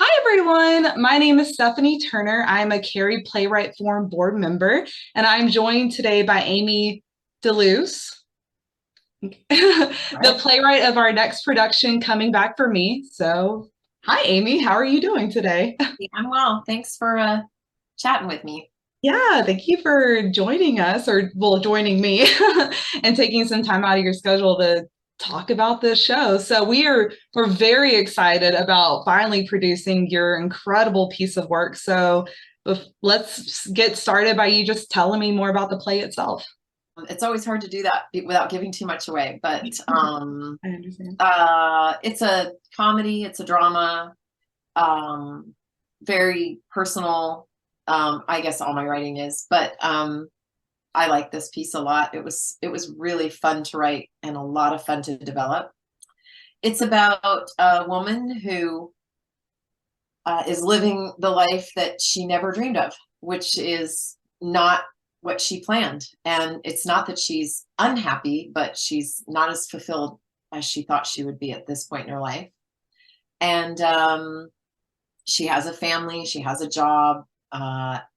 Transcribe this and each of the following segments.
Hi, everyone. My name is Stephanie Turner. I'm a Cary Playwright Forum board member, and I'm joined today by Amy da Luz, the Right. playwright of our next production, Coming Back for Me. So, hi, Amy. How are you doing today? I'm well. Thanks for chatting with me. Yeah, thank you for joining us, or well, joining me and taking some time out of your schedule to talk about this show. So we're very excited about finally producing your incredible piece of work. So let's get started by you just telling me more about the play itself. It's always hard to do that without giving too much away, but I understand. it's a comedy, it's a drama, um, very personal. I guess all my writing is, but I like this piece a lot. It was really fun to write and a lot of fun to develop. It's about a woman who is living the life that she never dreamed of, which is not what she planned. And it's not that she's unhappy, but she's not as fulfilled as she thought she would be at this point in her life. And she has a family, she has a job,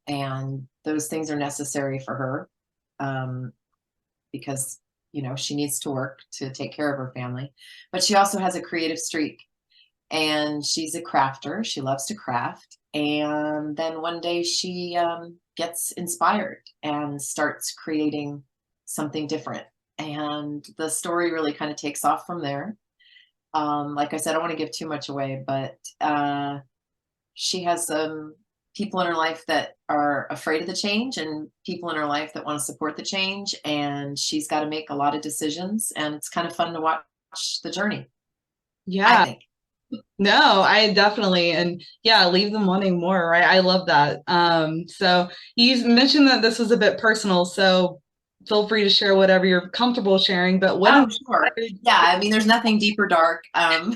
and those things are necessary for her um, because she needs to work to take care of her family. But she also has a creative streak, and she's a crafter. She loves to craft. And then one day she gets inspired and starts creating something different. And the story really kind of takes off from there. Like I said, I don't want to give too much away, but she has people in her life that are afraid of the change and people in her life that want to support the change. And she's got to make a lot of decisions. And it's kind of fun to watch the journey, I Yeah, think. no, I definitely, and yeah, leave them wanting more, right? I love that. So you mentioned that this was a bit personal, so feel free to share whatever you're comfortable sharing, but what Oh, sure. inspired Yeah, I mean, there's nothing deep or dark. Uh,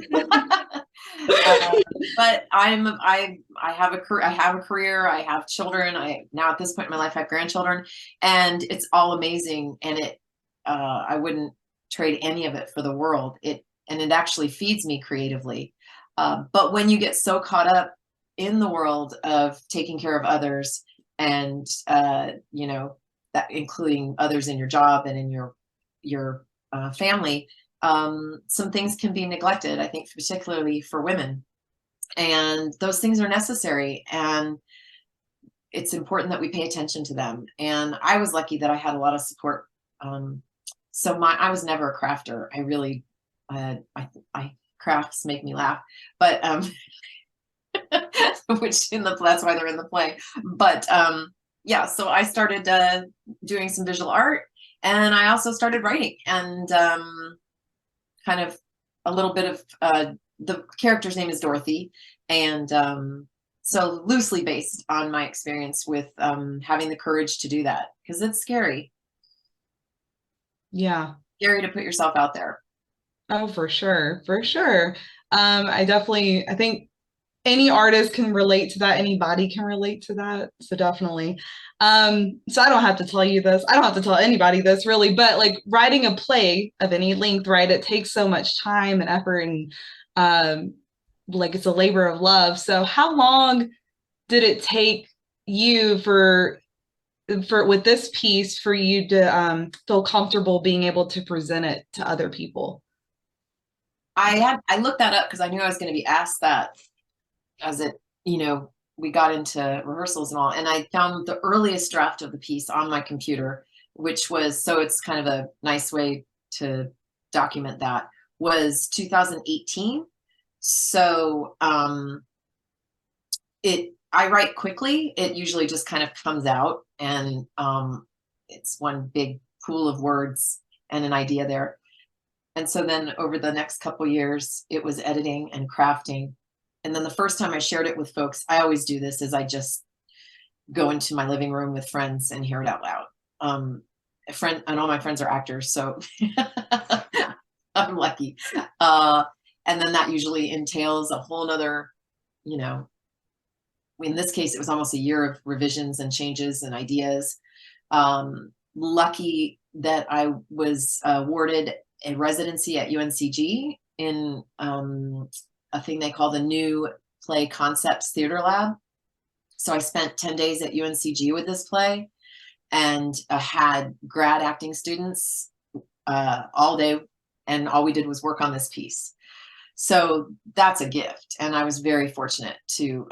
but I have a career. I have a career. I have children. I now at this point in my life I have grandchildren, and it's all amazing. And I wouldn't trade any of it for the world. It actually feeds me creatively. But when you get so caught up in the world of taking care of others, and that including others in your job and in your family, some things can be neglected, I think, particularly for women. And those things are necessary. And it's important that we pay attention to them. And I was lucky that I had a lot of support. I was never a crafter. I really, I crafts make me laugh, but, that's why they're in the play. But, yeah, so I started, doing some visual art, and I also started writing, and, kind of a little bit of the character's name is Dorothy, and so loosely based on my experience with having the courage to do that, because it's yeah. scary to put yourself out there. Oh, for sure, for sure. I think any artist can relate to that. Anybody can relate to that. So definitely. So I don't have to tell you this. I don't have to tell anybody this really, but like writing a play of any length, right? It takes so much time and effort and um, like it's a labor of love. So how long did it take you for with this piece for you to feel comfortable being able to present it to other people? I looked that up because I knew I was going to be asked that as we got into rehearsals and all, and I found the earliest draft of the piece on my computer, which was, so it's kind of a nice way to document that, was 2018. So I write quickly. It usually just kind of comes out, and it's one big pool of words and an idea there. And so then over the next couple years, it was editing and crafting. And then the first time I shared it with folks, I always do this, is I just go into my living room with friends and hear it out loud. A friend, and all my friends are actors, so I'm lucky. Uh, and then that usually entails a whole nother, you know, in this case, it was almost a year of revisions and changes and ideas. Lucky that I was awarded a residency at UNCG in a thing they call the new play concepts theater lab. So I spent 10 days at UNCG with this play, and had grad acting students all day, and all we did was work on this piece. So that's a gift, and I was very fortunate to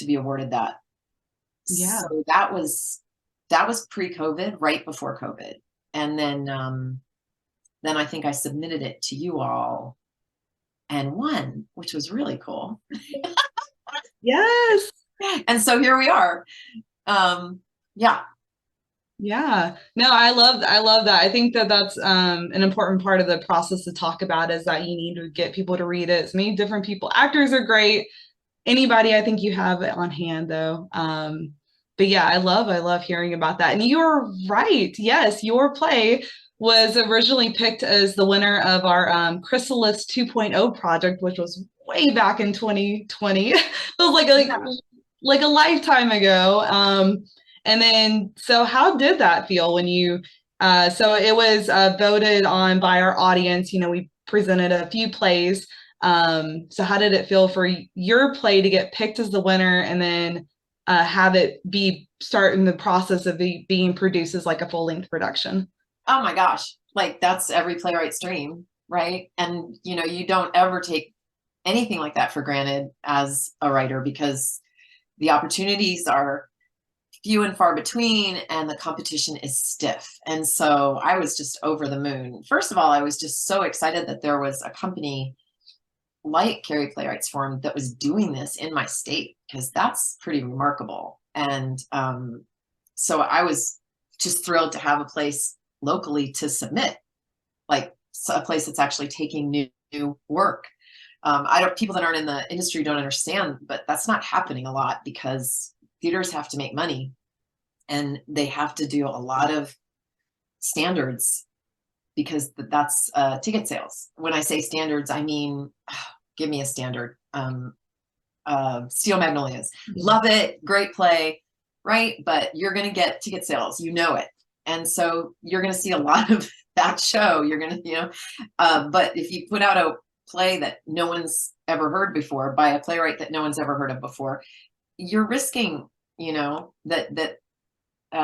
be awarded that. Yeah. So that was pre-COVID, right before COVID, and then I think I submitted it to you all and won, which was really cool. Yes. And so here we are. Yeah. Yeah. No, I love that. I think that that's an important part of the process to talk about, is that you need to get people to read it. As many different people. Actors are great. Anybody, I think you have it on hand though. But yeah, I love hearing about that. And you're right. Yes, your play was originally picked as the winner of our Chrysalis 2.0 project, which was way back in 2020. It was like a lifetime ago. And then, so how did that feel when you, so it was voted on by our audience. You know, we presented a few plays. So how did it feel for your play to get picked as the winner, and then have it be starting the process of being produced as like a full-length production? Oh my gosh, like that's every playwright's dream, right? And you know, you don't ever take anything like that for granted as a writer, because the opportunities are few and far between, and the competition is stiff. And so I was just over the moon. First of all, I was just so excited that there was a company like Cary Playwrights Forum that was doing this in my state, because that's pretty remarkable. And so I was just thrilled to have a place locally to submit, like a place that's actually taking new work. People that aren't in the industry don't understand, but that's not happening a lot, because theaters have to make money, and they have to do a lot of standards, because that's ticket sales. When I say standards, I mean, give me a standard. Steel Magnolias, love it, great play, right? But you're going to get ticket sales, you know it. And so you're going to see a lot of that show. You're going to, but if you put out a play that no one's ever heard before by a playwright that no one's ever heard of before, you're risking, that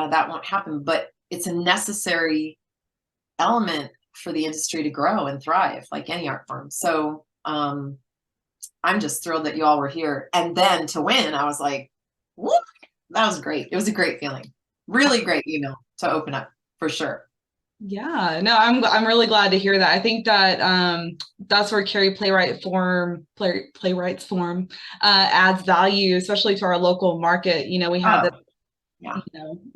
won't happen. But it's a necessary element for the industry to grow and thrive, like any art form. So I'm just thrilled that you all were here. And then to win, I was like, whoop, that was great. It was a great feeling. Really great email to open up, for sure. Yeah, no, I'm really glad to hear that. I think that that's where Cary Playwrights Forum adds value, especially to our local market. We have this,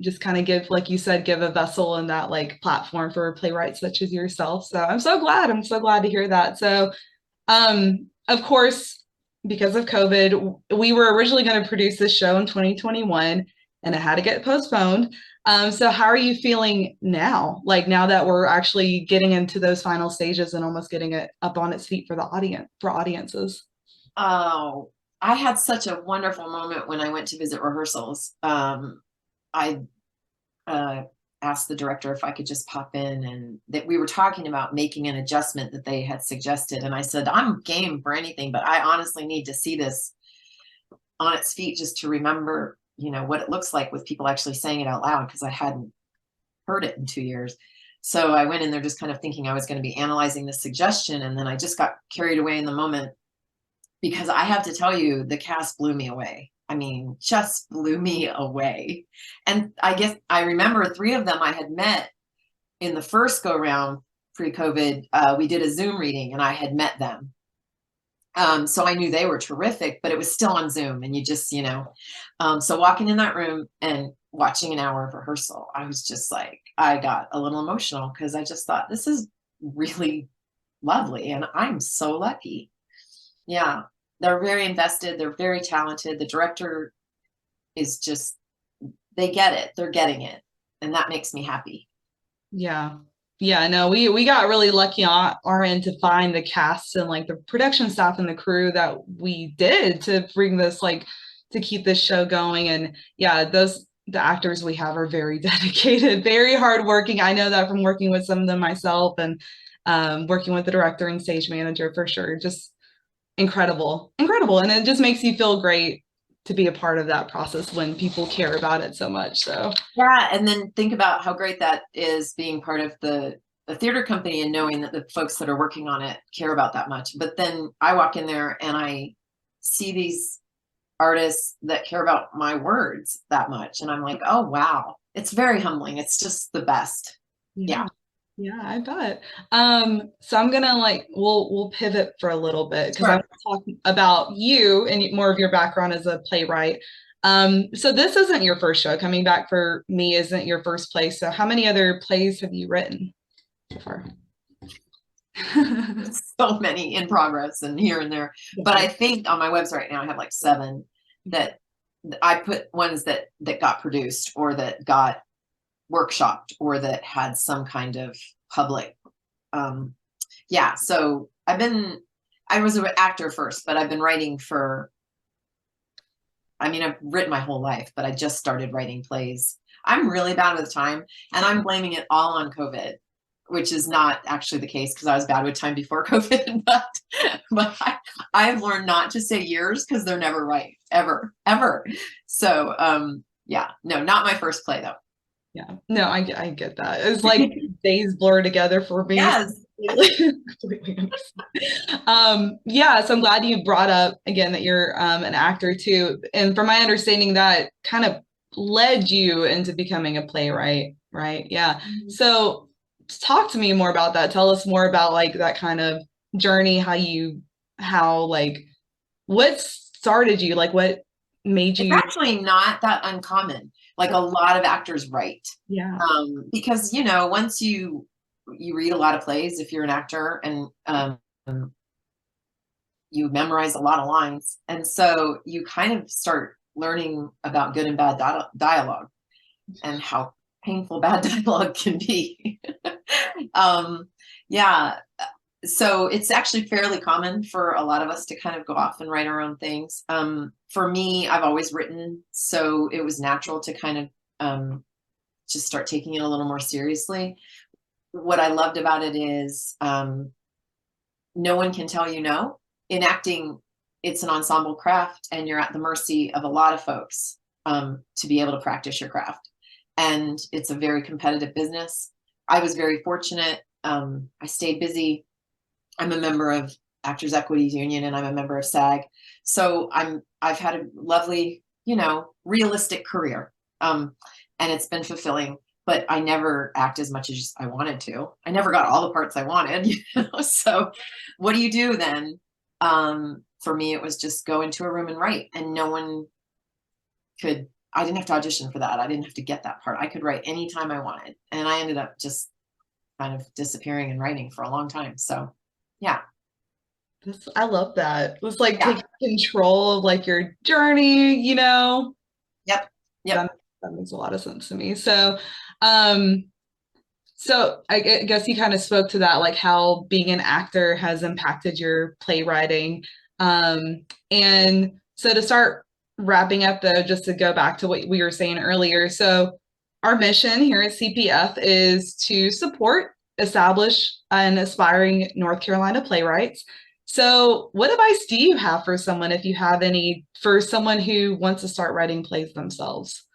just kind of give, like you said, give a vessel and that like platform for playwrights such as yourself. So I'm so glad to hear that. So of course, because of COVID, we were originally going to produce this show in 2021, and it had to get postponed. So how are you feeling now? Like now that we're actually getting into those final stages and almost getting it up on its feet for audiences? Oh, I had such a wonderful moment when I went to visit rehearsals. I asked the director if I could just pop in, and that we were talking about making an adjustment that they had suggested. And I said, I'm game for anything, but I honestly need to see this on its feet just to remember, what it looks like with people actually saying it out loud, because I hadn't heard it in 2 years. So I went in there just kind of thinking I was going to be analyzing the suggestion. And then I just got carried away in the moment, because I have to tell you, the cast blew me away. I mean, just blew me away. And I guess I remember 3 of them I had met in the first go round pre-COVID. We did a Zoom reading and I had met them. So I knew they were terrific, but it was still on Zoom, and you just, so walking in that room and watching an hour of rehearsal, I was just like, I got a little emotional, because I just thought, this is really lovely and I'm so lucky. Yeah. They're very invested. They're very talented. The director is just, they get it. They're getting it. And that makes me happy. Yeah. Yeah, no, we got really lucky on our end to find the cast and like the production staff and the crew that we did to bring this, like, to keep this show going. And yeah, the actors we have are very dedicated, very hardworking. I know that from working with some of them myself, and working with the director and stage manager, for sure. Just incredible, incredible. And it just makes you feel great to be a part of that process when people care about it so much. So yeah, and then think about how great that is being part of the theater company and knowing that the folks that are working on it care about that much. But then I walk in there and I see these artists that care about my words that much, and I'm like, oh wow, it's very humbling. It's just the best. yeah. Yeah. Yeah, I bet. So I'm gonna like we'll pivot for a little bit because I Sure. want to talk about you and more of your background as a playwright. So this isn't your first show. Coming Back for Me isn't your first play. So how many other plays have you written so far? So many in progress and here and there. But I think on my website right now I have like 7 that I put ones that got produced or that got workshopped or that had some kind of public yeah. So I was an actor first, but I've been writing for, I mean, I've written my whole life, but I just started writing plays. I'm really bad with time, and I'm blaming it all on COVID, which is not actually the case because I was bad with time before COVID. But I have learned not to say years because they're never right, ever, ever. So yeah, no, not my first play though. Yeah, no, I get that. It's like days blur together for me. So Yes. completely understand. Yeah, so I'm glad you brought up again that you're an actor too. And from my understanding, that kind of led you into becoming a playwright, right? Yeah. So talk to me more about that. Tell us more about like that kind of journey, how like what started you, like what made It's you, actually not that uncommon. Like a lot of actors write, yeah. because you know once you read a lot of plays if you're an actor and you memorize a lot of lines, and so you kind of start learning about good and bad dialogue and how painful bad dialogue can be. um, yeah, so it's actually fairly common for a lot of us to kind of go off and write our own things. For me, I've always written, so it was natural to kind of just start taking it a little more seriously. What I loved about it is no one can tell you no. In acting, it's an ensemble craft, and you're at the mercy of a lot of folks to be able to practice your craft. And it's a very competitive business. I was very fortunate. I stayed busy. I'm a member of Actors Equities Union, and I'm a member of SAG. So I've had a lovely, you know, realistic career. And it's been fulfilling, but I never act as much as I wanted to. I never got all the parts I wanted, you know? So what do you do then? For me, it was just go into a room and write, and no one could, I didn't have to audition for that. I didn't have to get that part. I could write anytime I wanted. And I ended up just kind of disappearing and writing for a long time. So yeah. I love that. It's like Yeah. taking control of like your journey, you know? Yep. Yep. That makes a lot of sense to me. Um, so I guess you kind of spoke to that, like how being an actor has impacted your playwriting. And so to start wrapping up though, just to go back to what we were saying earlier. So our mission here at CPF is to support, establish, and aspiring North Carolina playwrights. So what advice do you have for someone, if you have any, for someone who wants to start writing plays themselves?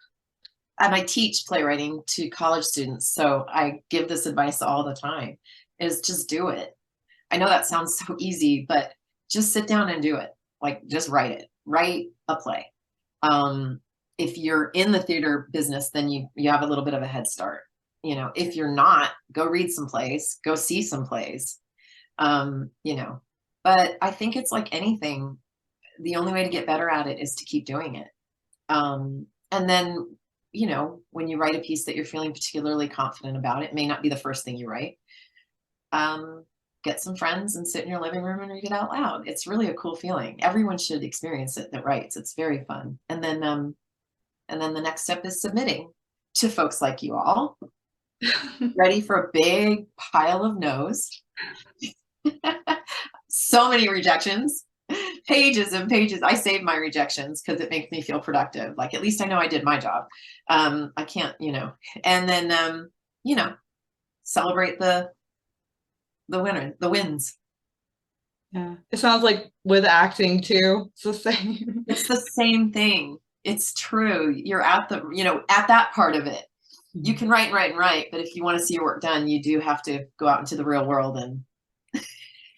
And I teach playwriting to college students, so I give this advice all the time, is just do it. I know that sounds so easy, but just sit down and do it. Like just write it. Write a play. Um, if you're in the theater business, then you have a little bit of a head start. You know, if you're not, go read some plays, go see some plays. You know, but I think it's like anything. The only way to get better at it is to keep doing it. And then, you know, when you write a piece that you're feeling particularly confident about, it may not be the first thing you write. Get some friends and sit in your living room and read it out loud. It's really a cool feeling. Everyone should experience it that writes. It's very fun. And then the next step is submitting to folks like you all, ready for a big pile of no's. So many rejections, pages and pages. I save my rejections because it makes me feel productive. Like at least I know I did my job. I can't, you know, and then you know, celebrate the winner, the wins. Yeah. It sounds like with acting too. It's the same. It's the same thing. It's true. You're at the, at that part of it. You can write and write and write, but if you want to see your work done, you do have to go out into the real world and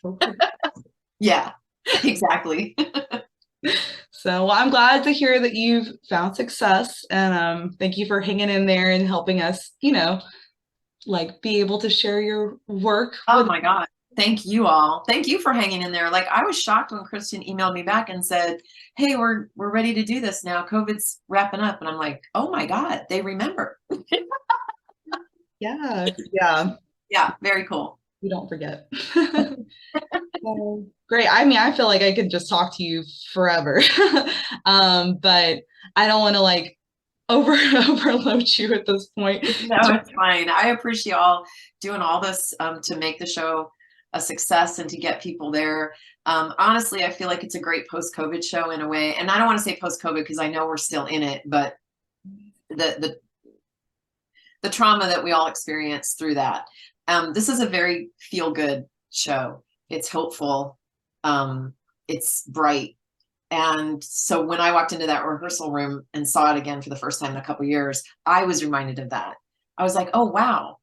Okay. yeah, exactly. So, well, I'm glad to hear that you've found success, and thank you for hanging in there and helping us, like be able to share your work Oh with. my God. Thank you all. Thank you for hanging in there. Like I was shocked when Kristen emailed me back and said, "Hey, we're ready to do this now. COVID's wrapping up." And I'm like, "Oh my God, they remember." Yeah, yeah, Yeah, very cool. we don't forget. So, great. I mean, I feel like I could just talk to you forever, but I don't want to like overload you at this point. No, it's fine. I appreciate y'all doing all this to make the show a success and to get people there. Honestly, I feel like it's a great post-COVID show in a way. And I don't want to say post-COVID because I know we're still in it, but the the trauma that we all experience through that. This is a very feel-good show. It's hopeful. It's bright. And so when I walked into that rehearsal room and saw it again for the first time in a couple of years, I was reminded of that. I was like, oh, wow,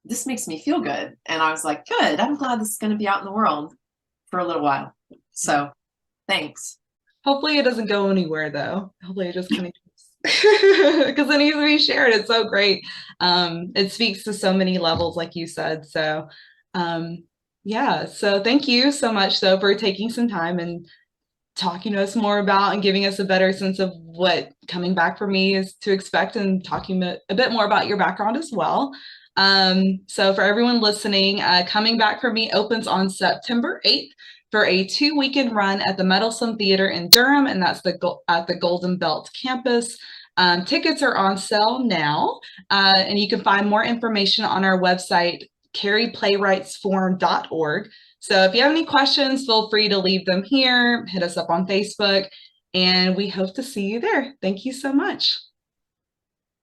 this makes me feel good. And I was like, good, I'm glad this is going to be out in the world for a little while. So thanks. Hopefully it doesn't go anywhere though. Hopefully it just kind of because it needs to be shared. It's so great. It speaks to so many levels, like you said. So yeah, so thank you so much though for taking some time and talking to us more about and giving us a better sense of what coming back for me is to expect, and talking a bit more about your background as well. So for everyone listening, Coming Back for Me opens on September 8th for a 2-weekend run at the Mettlesome Theatre in Durham, and that's at the Golden Belt campus. Tickets are on sale now, and you can find more information on our website, careyplaywrightsforum.org. So if you have any questions, feel free to leave them here, hit us up on Facebook, and we hope to see you there. Thank you so much.